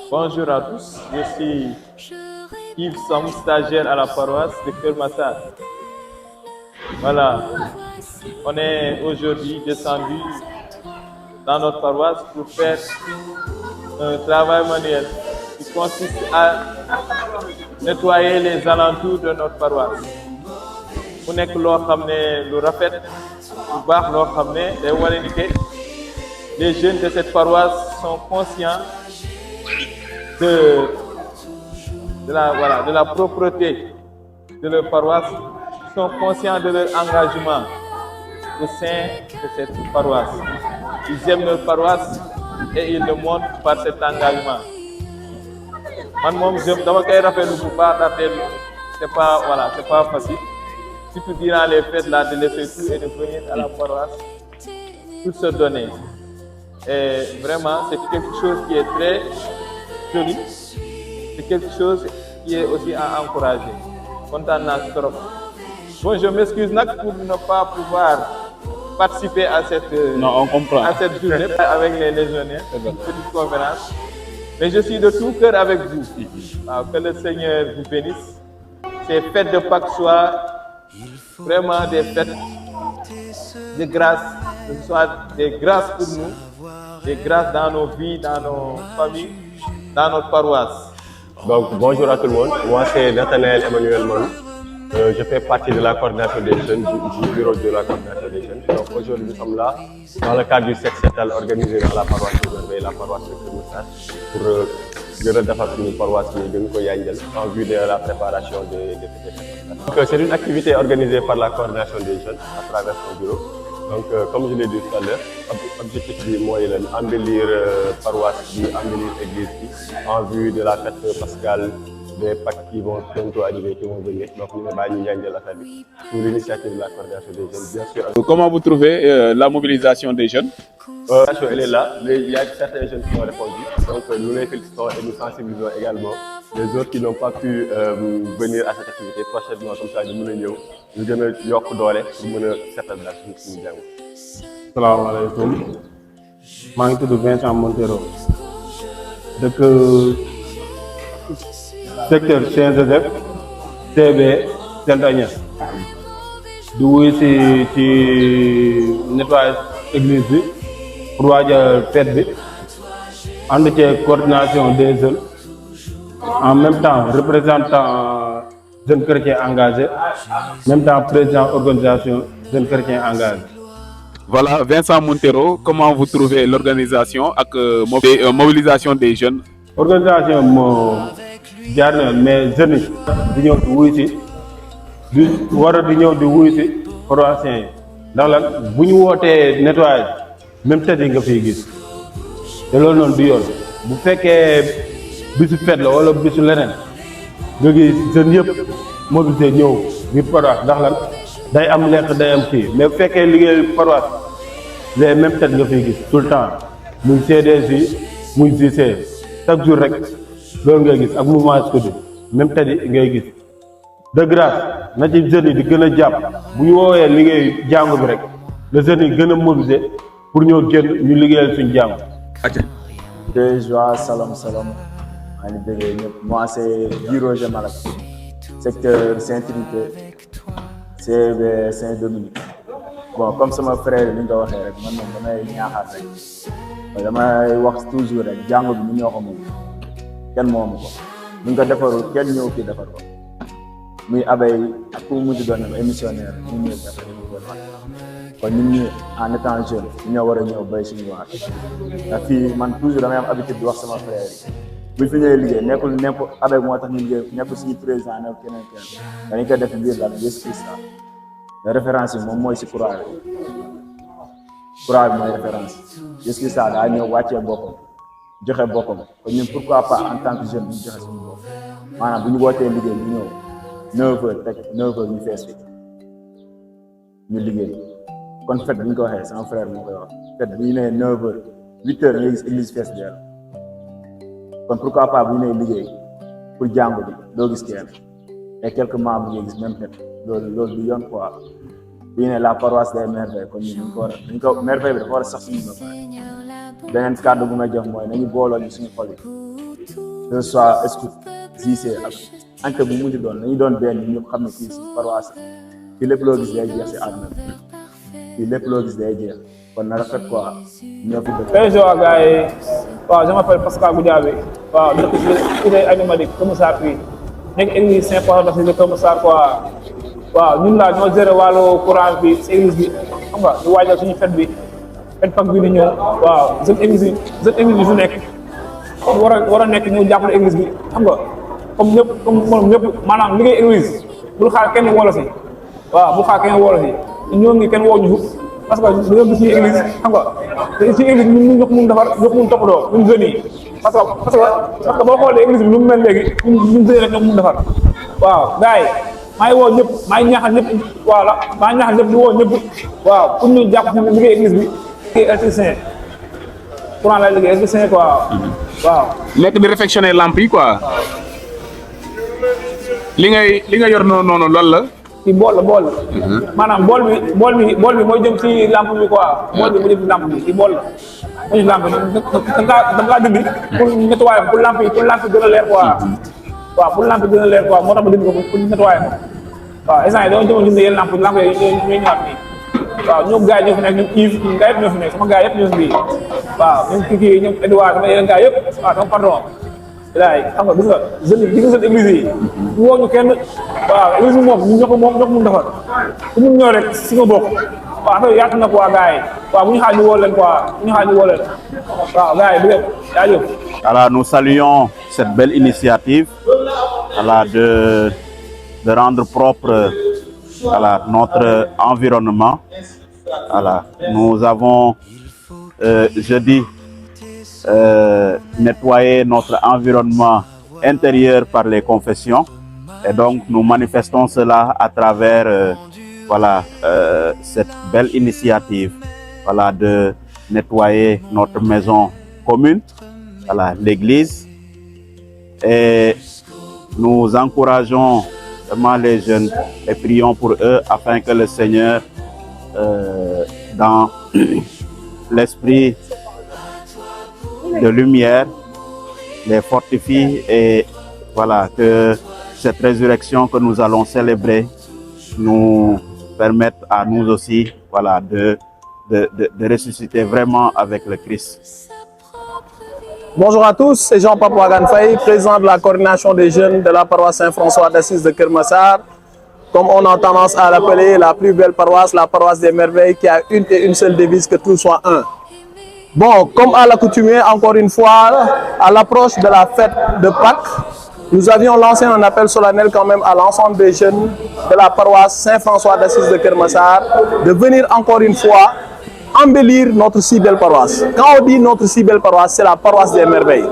Bonjour à tous, je suis Yves Sam, stagiaire à la paroisse de Kermassar. Voilà, on est aujourd'hui descendu dans notre paroisse pour faire un travail manuel qui consiste à nettoyer les alentours de notre paroisse. Mu nekk loo xam ne lu rafet lu baax loo xam ne day wane ni que les jeunes de cette paroisse sont conscients de la propreté de leur paroisse, sont conscients de leur engagement au sein de cette paroisse. Ils aiment leur paroisse et ils le montrent par cet engagement. Man moom dama koy rafetlu bu baax ndaxte c'est pas facile. Surtout durant les fêtes là, de laisser tout et de venir à la paroisse, tout se donner. Et vraiment, c'est quelque chose qui est très joli. C'est quelque chose qui est aussi à encourager. Content naa si trop. Bon, je m'excuse pour ne pas pouvoir participer à cette journée avec les légionnaires, petite conférence. Mais je suis de tout cœur avec vous. Que le Seigneur vous bénisse. Ces fêtes de Pâques soient vraiment des fêtes de grâce, que ce soit des grâces pour nous, des grâces dans nos vies, dans nos familles, dans notre paroisse. Donc bonjour à tout le monde, moi c'est Nathanaël Emmanuel Manu. Je fais partie de la coordination des jeunes, du bureau de la coordination des jeunes. Donc aujourd'hui nous sommes là dans le cadre du Set-Setal organisé dans la paroisse de Merveille, la paroisse de Kermassar, pour gën a defar suñu paroisse bi gën ko yanjal en vue de la préparation des fêtes. Donc c'est une activité organisée par la coordination des jeunes à travers son bureau. Donc comme je l'ai dit tout à l'heure, objectif bi mooy lan embellir paroisse bi, embellir église bi en vue de la fête pascale des Pâques qui vont bientôt arriver, qui vont venir. Donc ñu ne bàyyi ñu yanjal affaire bi pour l'initiative de la coordination des jeunes, bien sûr. Comment vous trouvez la mobilisation des jeunes? Elle est là, il y a certains jeunes qui ont répondu, donc nous les félicitons et nous sensibilisons également les autres qui n'ont pas pu venir à cette activité prochainement, comme ça ñu mën a ñëw ñu gën a yokk doole pour mën a seetal daal suñu jàng. Salaamaaleykum, maa ngi tudd Vincent Montero dëkk secteur Saint-Joseph TB Saint-Agnès di wuyu ci nettoyage église bi pour waajal fête bi ànd ci coordination des jeunes en même temps représentant jeunes chrétiens engagés, en même temps président organisation jeunes chrétiens engagés. Voilà, Vincent Montero, comment vous trouvez l'organisation ak mobilisation des jeunes? Organisation moo jaar na mais jeunes yi di ñëw di wuyu si di ñëw di wuyu si paroissiens yi ndax lan bu ñu wootee nettoyage même tête yi nga fiy gis te loolu noonu du yoon bu fekkee bisu fête la wala bisu leneen nga gis jeunes yëpp mobilisé ñëw ngir paroisse ndax lan day am lekk day am kii mais bu fekkee liggéey paroisse les mêmes têtes nga fiy gis tout le temps muy CDJ muy JC chaque jour rek loolu ngay gis ak mouvement scoutique même têtes yi ngay gis de grâce na ci jeunes yi di gën a jàpp bu ñu woowee liggéey jàngu bi rek les jeunes yi gën a mobilisé pour ñëw génn ñu liggéeyal suñu jàngu. Joie, salam. Moi, c'est Guy Roger Malak, secteur Saint-Trinité, CB Saint-Dominique. Bon, comme c'est mon frère, je vais damay wax toujours rek jàngu bi ñu ñoo ko moom kenn moomu ko ñu ko defarul kenn ñëw fii defar ko muy abay ak ku mu mujj doon ay missionnaire ñu ñëw defar kon ñun ñi en étant jeune ñoo war a ñëw bay suñu waar ndax fii man toujours damay am habitude di wax sama frère yi buñ fi ñëwee liggéey nekkul nepp abay moo tax ñu liggéey nekkul suñu président nekk keneen dañu koy def biir daal Jésus Christ la référence yi moom mooy si croix bi mooy référence Jésus Christ daa ñëw wàccee boppam joxe boppam kon ñun pourquoi pas en tant que jeune ñu joxe suñu bopp maanaam bu ñu wootee liggéey ñu ñëw 9h teg 9h ñu fees fi ñu liggéey kon fête bi ñu ko waxee sama frère moo koy wax fête bu ñu nee 9h 8h nga gis église fees bi kon pourquoi pas bu ñu nee liggéey pour jàngu bi doo gis kenn et quelques membres ngay gis même fête loolu du yoon quoi bu ñu nee la paroisse des merveilles kon ñun ñu ko merveille bi dafa war a sax suñu bopp beneen kàddu bu may jox mooy nañu booloo ñu suñu xol yi que ce soit scout lycée ak ante bu mu di doon nañu doon benn ñëpp xam ne fii si paroisse fii lépp loo gis day jeex si àdduna bi fii lépp loo gis day jeex kon na rafet quoi ñoo fi dëkk. Bonjour gars yi waaw je m'appelle Pascal Goudiaby waaw dëkk ci idée animalique Kër Massar fii nekk église Saint-Paul de Kër Massar quoi waaw ñun laa ñoo géré wàllu courant bi si église bi xam nga ñu waajal suñu fête bi fête Pâques bi di ñëw waaw jeune église yi fi nekk war a nekk ñëw jàppale église bi xam nga comme ñëpp maanaam liggéey église bul xaar kenn wolo si waaw bul xaar kenn wolo si ñoo ngi kenn woo ñu parce que dañoo gis suñu église xam nga te ci église ñun ñoo ko mun defar ñoo ko mun toppatoo ñun jeunes yi parce que boo xoolee église bi nu mu mel léegi ñun jeunes rek ñoo ko mun defar waaw gars yi maa ngi woo ñëpp maa ngi ñaaxal ñëpp voilà maa ngi ñaaxal ñëpp di woo ñëpp waaw pour ñu jàpp si liggéey église bi kii électricien courant lay liggéey électricien quoi waaw. nekk di réfectionner lampe yi quoi. li nga yor noonu loolu la. ci bool la maanaam bool bi mooy jëm ci lampe bi quoi bool bi mooy jëm ci lampe bi ci bool la mooy lampe bi da nga dindi pour nettoyer pour lampe yi gën a leer quoi waaw pour lampe yi gën a leer quoi moo tax ma dindi ko pour nettoyer ko waaw instant yi dama jëmoon jënd yenn lampe yi ñooy ñëwaat nii waaw ñoom gars yi ñoo fi nekk ñoom Yves ñoom gars yëpp ñoo fi nekk sama gars yëpp ñoo fi bii waaw ñoom kii ñoom Edouard sama yeneen gars yëpp waaw sama patron laay xam nga gis nga jeune église yi woo ñu kenn waaw église bi moom ñu ñoo ko mun defar ku mun ñëw rek si nga bokk waaw affaire yaatu na quoi gars yi waaw bu ñu xaar ñu woo leen quoi waaw gars yi dëgg jaajëf. Alors nous saluons cette belle initiative voilà, de rendre propre voilà, notre environnement. Voilà. Nous avons jeudi nettoyer notre environnement intérieur par les confessions et donc nous manifestons cela à travers voilà, cette belle initiative voilà, de nettoyer notre maison commune, voilà, l'église, et nous encourageons vraiment les jeunes et prions pour eux afin que le Seigneur dans l'esprit de lumière les fortifie et voilà que cette résurrection que nous allons célébrer nous permette à nous aussi voilà de ressusciter vraiment avec le Christ. Bonjour à tous, c'est Jean-Pape Ouagane Faye, président de la coordination des jeunes de la paroisse Saint-François d'Assise de Kër Massar. Comme on a tendance à l'appeler la plus belle paroisse, la paroisse des merveilles, qui a une et une seule devise, que tout soit un. Bon, comme à l'accoutumée, encore une fois, à l'approche de la fête de Pâques, nous avions lancé un appel solennel quand même à l'ensemble des jeunes de la paroisse Saint-François d'Assise de Kër Massar de venir encore une fois embellir notre si belle paroisse. Quand on dit notre si belle paroisse, c'est la paroisse des merveilles.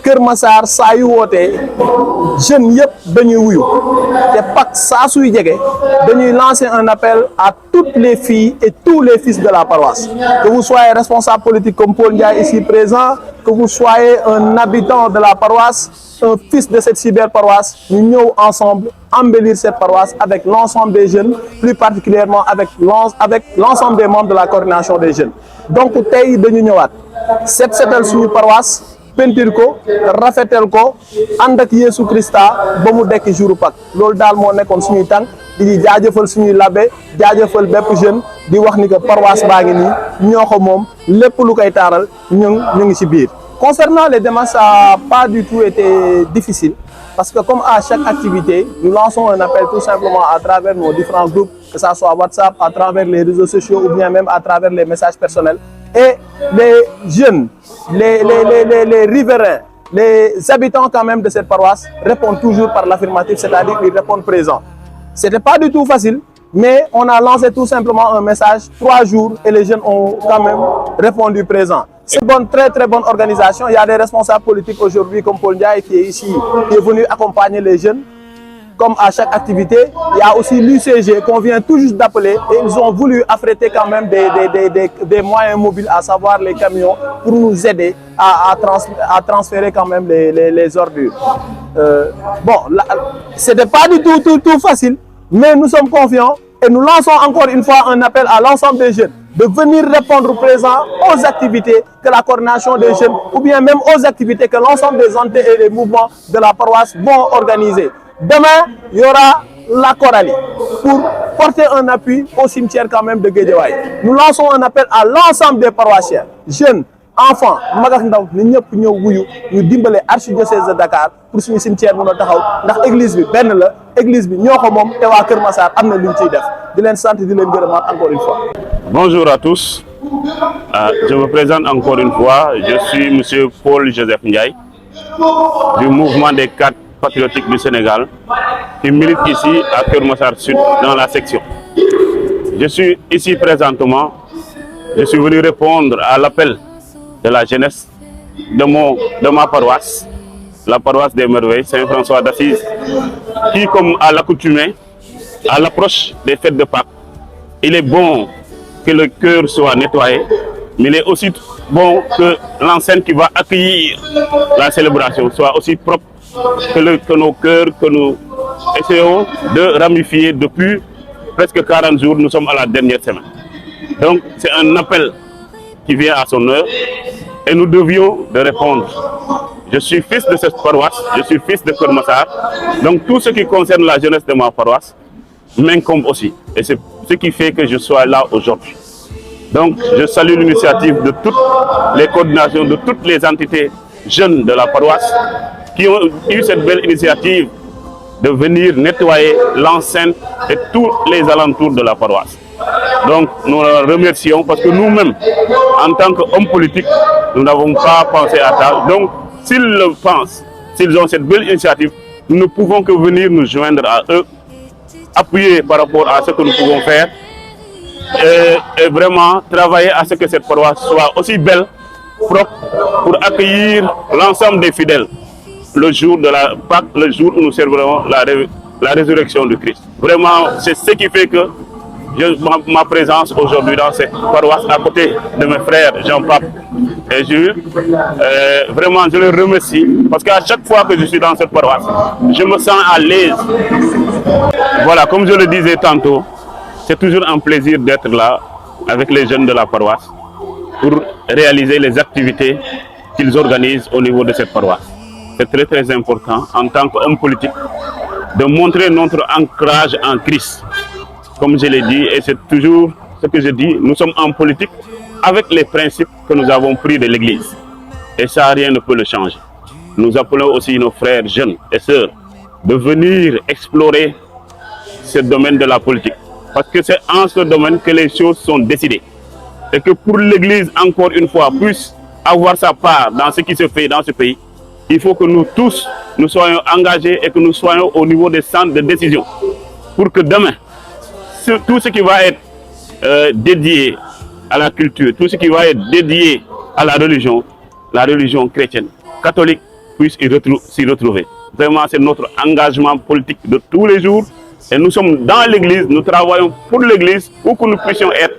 Kër Massar saa yu wootee jeunes yëpp dañuy wuyu te Pâques saa suy jege dañuy lancer un appel à toutes les filles et tous les fils de la paroisse. Que vous soyez responsable politique comme Paul Ndiaye ici présent, que vous soyez un habitant de la paroisse, un fils de cette si belle paroisse, ñu ñëw ensemble embellir cette paroisse avec l'ensemble des jeunes, plus particulièrement avec l'ensemble des membres de la coordination des jeunes. Donc tey dañu ñëwaat setal suñu paroisse, peinture ko rafetal ko ànd ak Yeesu Christa ba mu dekk jouru Pâques loolu daal moo nekkoon suñuy tànk di jaajëfal suñuy labbe jaajëfal bépp jeune di wax ni que paroisse baa ngi nii ñoo ko moom lépp lu koy taaral ñu ngi ci biir. Concernant les démarches, ça n'a pas du tout été difficile parce que comme à chaque activité, nous lançons un appel tout simplement à travers nos différents groupes, que ça soit WhatsApp, à travers les réseaux sociaux ou bien même à travers les messages personnels. Et les jeunes, les riverains, les habitants quand même de cette paroisse répondent toujours par l'affirmatif, c'est-à-dire qu'ils répondent présents. C'était pas du tout facile, mais on a lancé tout simplement un message 3 jours et les jeunes ont quand même répondu présent. C'est une très très bonne organisation. Il y a des responsables politiques aujourd'hui comme Paul Ndiaye qui est ici, qui est venu accompagner les jeunes. Comme à chaque activité, il y a aussi l'UCG qu'on vient tout juste d'appeler et ils ont voulu affréter quand même des moyens mobiles, à savoir les camions, pour nous aider à transférer quand même les ordures. C'était pas du tout facile, mais nous sommes confiants et nous lançons encore une fois un appel à l'ensemble des jeunes de venir répondre présent aux activités que la coordination des jeunes ou bien même aux activités que l'ensemble des entités et des mouvements de la paroisse vont organiser. Demain, il y aura la Coralie pour porter un appui au cimetière quand même de Guédiawaye. Nous lançons un appel à l'ensemble des paroissiens, jeunes, enfants, mag ak ndaw ni ñëpp ñëw wuyu ñu dimbale archidiocèse de Dakar pour suñu cimetière mën a taxaw ndax église bi benn la église bi ñoo ko moom te waa Kër Massar am na lu ñu ciy def di leen sant di leen gërëmaat encore une fois. Bonjour à tous. Je me présente encore une fois. Je suis monsieur Paul Joseph Ndiaye du mouvement des cadres patriotiques du Sénégal qui milite ici à Kër Massar Sud dans la section. Je suis ici présentement. Je suis venu répondre à l'appel de la jeunesse de ma paroisse, la paroisse des Merveilles, Saint-François d'Assise, qui, comme à l'accoutumée, à l'approche des fêtes de Pâques, il est bon que le cœur soit nettoyé, mais il est aussi bon que l'enceinte qui va accueillir la célébration soit aussi propre que nos cœurs, que nous essayons de ramifier depuis presque 40 jours. Nous sommes à la dernière semaine. Donc c'est un appel qui vient à son heure et nous devions de répondre. Je suis fils de cette paroisse, je suis fils de Kër Massar, donc tout ce qui concerne la jeunesse de ma paroisse m'incombe aussi. Et c'est ce qui fait que je sois là aujourd'hui. Donc je salue l'initiative de toutes les coordinations, de toutes les entités jeunes de la paroisse qui ont eu cette belle initiative de venir nettoyer l'enceinte et tous les alentours de la paroisse. Donc nous les remercions parce que nous-mêmes, en tant qu'hommes politiques, nous n'avons pas pensé à ça. Donc s'ils le pensent, s'ils ont cette belle initiative, nous ne pouvons que venir nous joindre à eux, appuyer par rapport à ce que nous pouvons faire et vraiment travailler à ce que cette paroisse soit aussi belle, propre, pour accueillir l'ensemble des fidèles le jour de la Pâque, le jour où nous célébrons la résurrection du Christ. Vraiment, c'est ce qui fait que ma présence aujourd'hui dans cette paroisse à côté de mes frères Jean-Pape et Jules, vraiment je les remercie parce qu'à chaque fois que je suis dans cette paroisse, je me sens à l'aise. Voilà, comme je le disais tantôt, c'est toujours un plaisir d'être là avec les jeunes de la paroisse pour réaliser les activités qu'ils organisent au niveau de cette paroisse. C'est très très important en tant qu'homme politique de montrer notre ancrage en Christ. Comme je l'ai dit, et c'est toujours ce que je dis, nous sommes en politique avec les principes que nous avons pris de l'Église. Et ça, rien ne peut le changer. Nous appelons aussi nos frères jeunes et sœurs de venir explorer ce domaine de la politique. Parce que c'est en ce domaine que les choses sont décidées. Et que pour l'Église, encore une fois, puisse avoir sa part dans ce qui se fait dans ce pays, il faut que nous tous, nous soyons engagés et que nous soyons au niveau des centres de décision. Pour que demain, tout ce qui va être dédié à la culture, tout ce qui va être dédié à la religion chrétienne, catholique, puisse s'y retrouver. Vraiment, c'est notre engagement politique de tous les jours. Et nous sommes dans l'Église, nous travaillons pour l'Église, où que nous puissions être.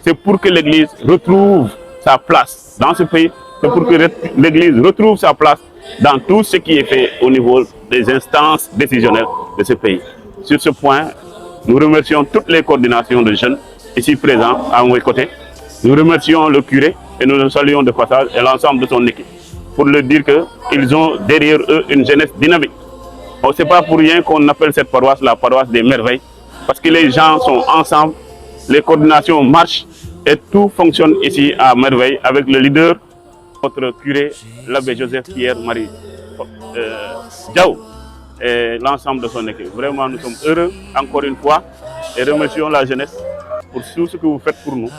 C'est pour que l'Église retrouve sa place dans ce pays. C'est pour que l'Église retrouve sa place dans tout ce qui est fait au niveau des instances décisionnelles de ce pays. Sur ce point, nous remercions toutes les coordinations de jeunes ici présents à mes côtés. Nous remercions le curé et nous le saluons de passage et l'ensemble de son équipe pour leur dire qu'ils ont derrière eux une jeunesse dynamique. Ce n'est pas pour rien qu'on appelle cette paroisse la paroisse des merveilles, parce que les gens sont ensemble, les coordinations marchent et tout fonctionne ici à merveille avec le leader, notre curé, l'abbé Joseph-Pierre-Marie Diaw et l'ensemble de son équipe. Vraiment, nous sommes heureux encore une fois et remercions la jeunesse pour tout ce que vous faites pour nous.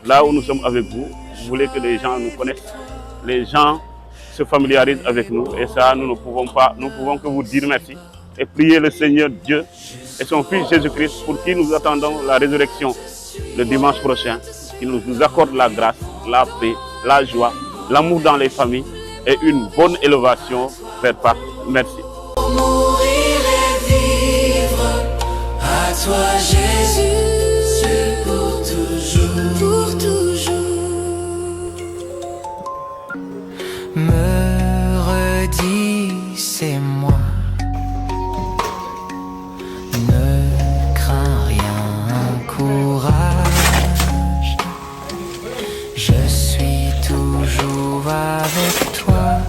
Là où nous sommes avec vous, vous voulez que les gens nous connaissent, les gens se familiarisent avec nous et ça, nous ne pouvons que vous dire merci et prier le Seigneur Dieu et son Fils Jésus-Christ pour qui nous attendons la résurrection le dimanche prochain, qui nous accorde la grâce, la paix, la joie, l'amour dans les familles et une bonne élévation vers Pâques. Merci. Mourir et vivre, à toi Jésus, pour toujours, pour toujours. Me redis, c'est moi. Ne crains rien, courage. Je suis toujours avec toi.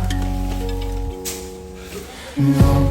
Non.